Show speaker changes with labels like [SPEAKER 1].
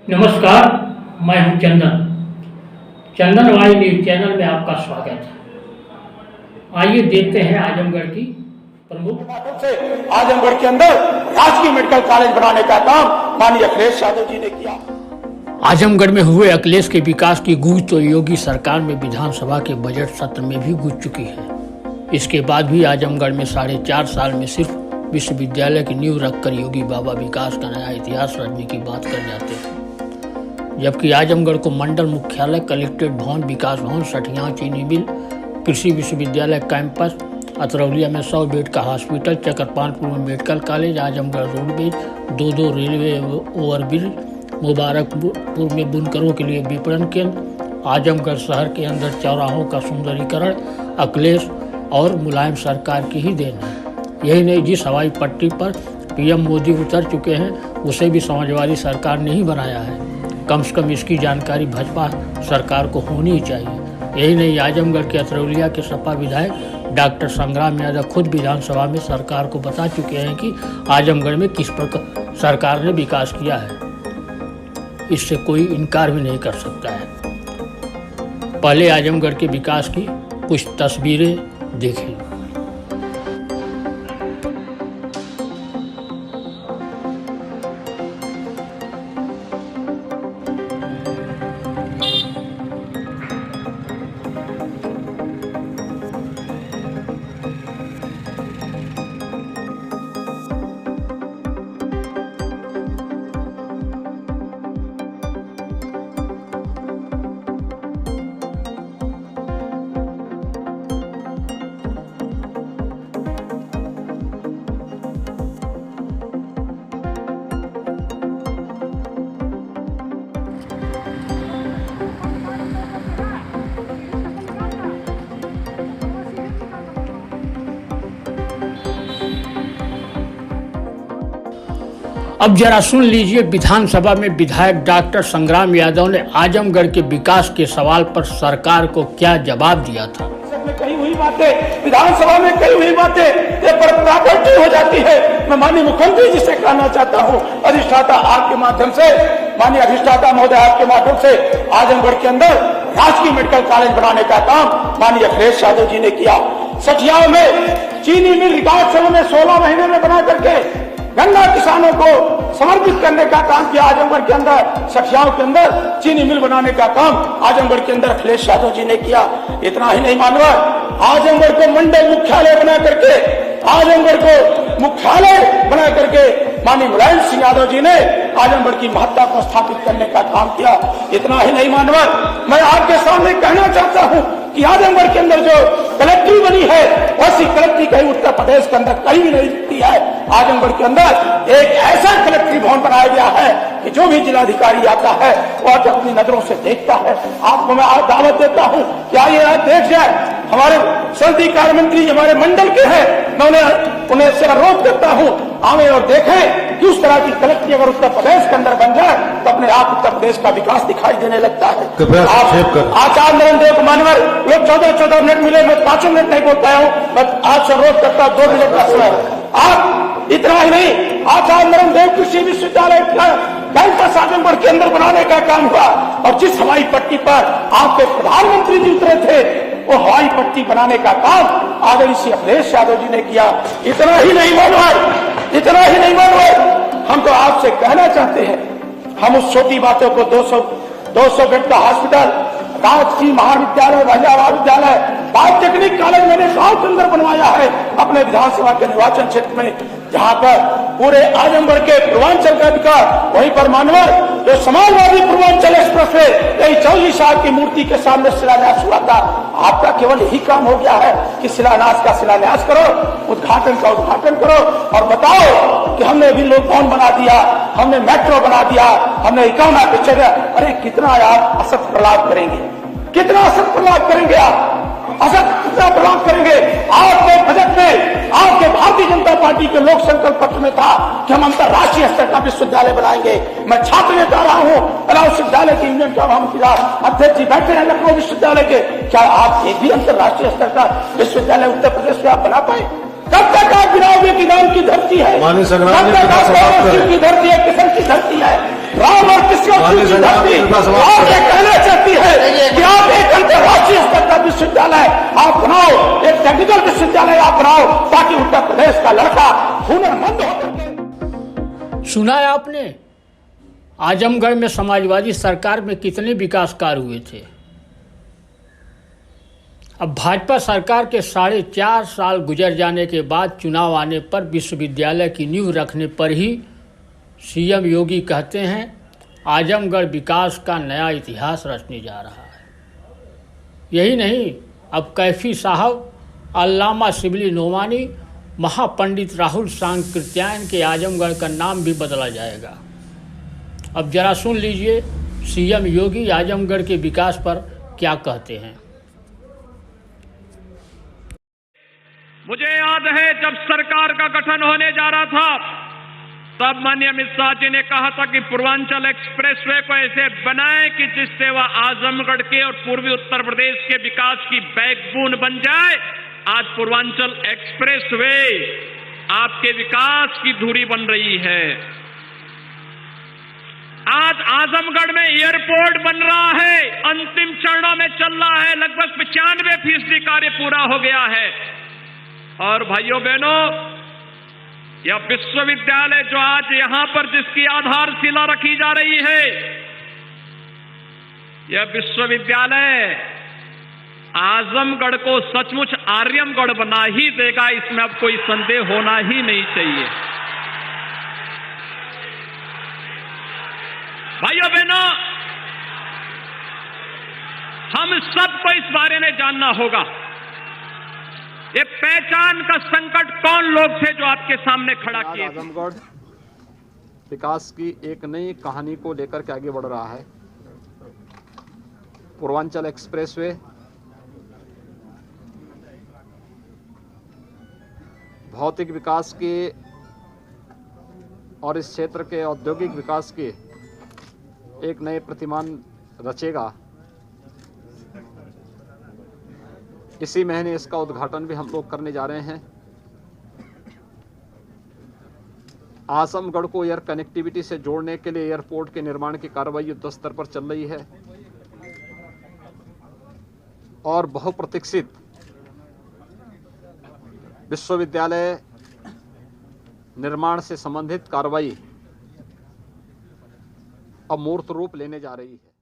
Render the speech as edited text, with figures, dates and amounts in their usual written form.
[SPEAKER 1] नमस्कार, मैं हूं चंदन। चंदन वाई न्यूज चैनल में आपका स्वागत है। आइए देखते हैं आजमगढ़ की प्रमुख
[SPEAKER 2] से आजमगढ़ के अंदर राजकीय मेडिकल कॉलेज बनाने का काम माननीय अखिलेश यादव जी ने किया।
[SPEAKER 1] आजमगढ़ में हुए अखिलेश के विकास की गूंज तो योगी सरकार में विधानसभा के बजट सत्र में भी गूंज चुकी है। इसके बाद भी आजमगढ़ में 4.5 साल में सिर्फ विश्वविद्यालय की नींव रखकर योगी बाबा विकास का नया इतिहास रचने की बात कर जाते हैं, जबकि आजमगढ़ को मंडल मुख्यालय, कलेक्ट्रेट भवन, विकास भवन, सठिया चीनी मिल, कृषि विश्वविद्यालय कैंपस, अतरौलिया में 100 बेड का हॉस्पिटल, चकरपालपुर में medical college, Azamgarh roadways, 2 railway overbridge, Mubarakpur में बुनकरों के लिए विपणन केंद्र, आजमगढ़ शहर के अंदर चौराहों का सुंदरीकरण अखिलेश और मुलायम सरकार की ही देन है। यही नहीं, जिस हवाई पट्टी पर पीएम मोदी उतर चुके हैं उसे भी समाजवादी सरकार ने ही बनाया है। कम से कम इसकी जानकारी भाजपा सरकार को होनी ही चाहिए। यही नहीं, आजमगढ़ के अतरौलिया के सपा विधायक डॉक्टर संग्राम यादव खुद विधानसभा में सरकार को बता चुके हैं कि आजमगढ़ में किस प्रकार सरकार ने विकास किया है। इससे कोई इनकार भी नहीं कर सकता है। पहले आजमगढ़ के विकास की कुछ तस्वीरें देखें। अब जरा सुन लीजिए विधानसभा में विधायक डॉक्टर संग्राम यादव ने आजमगढ़ के विकास के सवाल पर सरकार को क्या जवाब दिया था।
[SPEAKER 2] कही हुई बातें विधानसभा में कही हुई बातें ये पर प्राकृतिक हो जाती है। मैं माननीय मुख्यमंत्री जी से कहना चाहता हूँ, अधिष्ठाता आपके माध्यम से, माननीय अधिष्ठाता महोदय आपके माध्यम से आजमगढ़ के अंदर राजकीय मेडिकल कॉलेज बनाने का काम माननीय अखिलेश यादव जी ने किया। सठिया में चीनी मिल रिकॉर्ड समय में 16 महीने में बना करके गन्ना किसानों को समर्पित करने का काम किया। आजमगढ़ के अंदर सठियाओं के अंदर चीनी मिल बनाने का काम आजमगढ़ के अंदर अखिलेश यादव जी ने किया। इतना ही नहीं मानवा, आजमगढ़ को मंडल मुख्यालय बना करके, आजमगढ़ को मुख्यालय बना करके माननीय मुलायम सिंह यादव जी ने आजमगढ़ की महत्ता को स्थापित करने का काम किया। इतना ही नहीं मानवा, मैं आपके सामने कहना चाहता हूँ कि आजमगढ़ के अंदर जो कलेक्ट्री बनी है वैसी कलेक्ट्री कहीं उत्तर प्रदेश के अंदर कहीं भी नहीं दिखती है। आजमगढ़ के अंदर एक ऐसा कलेक्ट्री भवन बनाया गया है कि जो भी जिलाधिकारी आता है वह अपनी नजरों से देखता है। आपको मैं आज दावत देता हूं कि आइए आप देख जाए। हमारे संसदीय कार्य मंत्री हमारे मंडल के हैं, मैं उन्हें से अनुरोध करता हूं, आवे और देखें कि उस तरह की कलेक्ट्री अगर उत्तर प्रदेश के अंदर बन जाए तो अपने आप उत्तर प्रदेश का विकास दिखाई देने लगता है। आचार्य नरेंद्र देव मानवर लोग 14 मिनट मिले, मैं 5 मिनट नहीं बोल पाया हूँ। मैं आज से अनुरोध करता 2 मिनट का समय। आप इतना ही नहीं, आचार्य नरेंद्र देव कृषि विश्वविद्यालय कैंपस आजमगढ़ के अंदर बनाने का काम हुआ और जिस हवाई पट्टी पर आपके प्रधानमंत्री जी उतरे थे वो हवाई पट्टी बनाने का काम आदरणीय श्री अखिलेश यादव जी ने किया। इतना ही नहीं मानवाए, इतना ही नहीं मानवाए, हम तो आपसे कहना चाहते हैं, हम उस छोटी बातों को 200 बेड का हॉस्पिटल, राजकीय महाविद्यालय, महाविद्यालय, पॉलिटेक्निक कॉलेज मैंने गांव के अंदर बनवाया है अपने विधानसभा के निर्वाचन क्षेत्र में, जहां पर पूरे आजमगढ़ के पूर्वांचल का विकास, वहीं पर मानवर जो समाजवादी पूर्वांचल एक्सप्रेस वे कई 24 साल की मूर्ति के सामने शिलान्यास हुआ था। आपका केवल यही काम हो गया है कि शिलान्यास का शिलान्यास करो, उद्घाटन का उद्घाटन करो और बताओ कि हमने अभी लोक भवन बना दिया, हमने मेट्रो बना दिया, हमने इकाना पिक्चर। अरे कितना आप असत प्रलाप करेंगे, कितना असत प्रलाप करेंगे, आप असत कितना प्रलाप करेंगे। आपके बजट में आपके भारतीय जनता पार्टी के लोक संकल्प पत्र में था कि हम अंतर्राष्ट्रीय स्तर का विश्वविद्यालय बनाएंगे। मैं छात्र नेता रहा हूँ, कला विश्वविद्यालय के यूनियन का हम अध्यक्ष जी बैठे हैं लखनऊ विश्वविद्यालय के। क्या आप एक भी अंतर्राष्ट्रीय स्तर का विश्वविद्यालय उत्तर प्रदेश में आप बना पाए? कब तक आप गिराओगे कि गांव की धरती है, कब तक आप की धरती है, किसान की धरती है। राम और कृष्ण की धरती और ये कहना चाहती है कि आप एक अंतर्राष्ट्रीय स्तर का विश्वविद्यालय आप बनाओ, एक टेक्निकल विश्वविद्यालय आप बनाओ, ताकि उत्तर प्रदेश का लड़का हुनरमंद होकर।
[SPEAKER 1] सुना है आपने आजमगढ़ में समाजवादी सरकार में कितने विकास कार्य हुए थे। अब भाजपा सरकार के 4.5 साल गुजर जाने के बाद चुनाव आने पर विश्वविद्यालय की नींव रखने पर ही सीएम योगी कहते हैं आजमगढ़ विकास का नया इतिहास रचने जा रहा है। यही नहीं, अब कैफी साहब, अल्लामा शिबली नोमानी, महापंडित राहुल सांकृत्यायन के आजमगढ़ का नाम भी बदला जाएगा। अब जरा सुन लीजिए सीएम योगी आजमगढ़ के विकास पर क्या कहते हैं।
[SPEAKER 3] मुझे याद है जब सरकार का गठन होने जा रहा था तब माननीय अमित शाह जी ने कहा था कि पूर्वांचल एक्सप्रेसवे को ऐसे बनाएं कि जिससे वह आजमगढ़ के और पूर्वी उत्तर प्रदेश के विकास की बैकबोन बन जाए। आज पूर्वांचल एक्सप्रेसवे आपके विकास की धुरी बन रही है। आज आजमगढ़ में एयरपोर्ट बन रहा है, अंतिम चरणों में चल रहा है, लगभग 95% कार्य पूरा हो गया है। और भाइयों बहनों, यह विश्वविद्यालय जो आज यहां पर जिसकी आधारशिला रखी जा रही है, यह विश्वविद्यालय आजमगढ़ को सचमुच आर्यमगढ़ बना ही देगा, इसमें अब कोई संदेह होना ही नहीं चाहिए। भाइयों बहनों, हम सबको इस बारे में जानना होगा ये पहचान का संकट कौन लोग थे जो आपके सामने खड़ा किए।
[SPEAKER 4] आजमगढ़ विकास की एक नई कहानी को लेकर के आगे बढ़ रहा है। पूर्वांचल एक्सप्रेसवे भौतिक विकास के और इस क्षेत्र के औद्योगिक विकास के एक नए प्रतिमान रचेगा। इसी महीने इसका उद्घाटन भी हम लोग करने जा रहे हैं। आजमगढ़ को एयर कनेक्टिविटी से जोड़ने के लिए एयरपोर्ट के निर्माण की कार्रवाई युद्ध स्तर पर चल रही है और बहुप्रतीक्षित विश्वविद्यालय निर्माण से संबंधित कार्रवाई अब मूर्त रूप लेने जा रही है।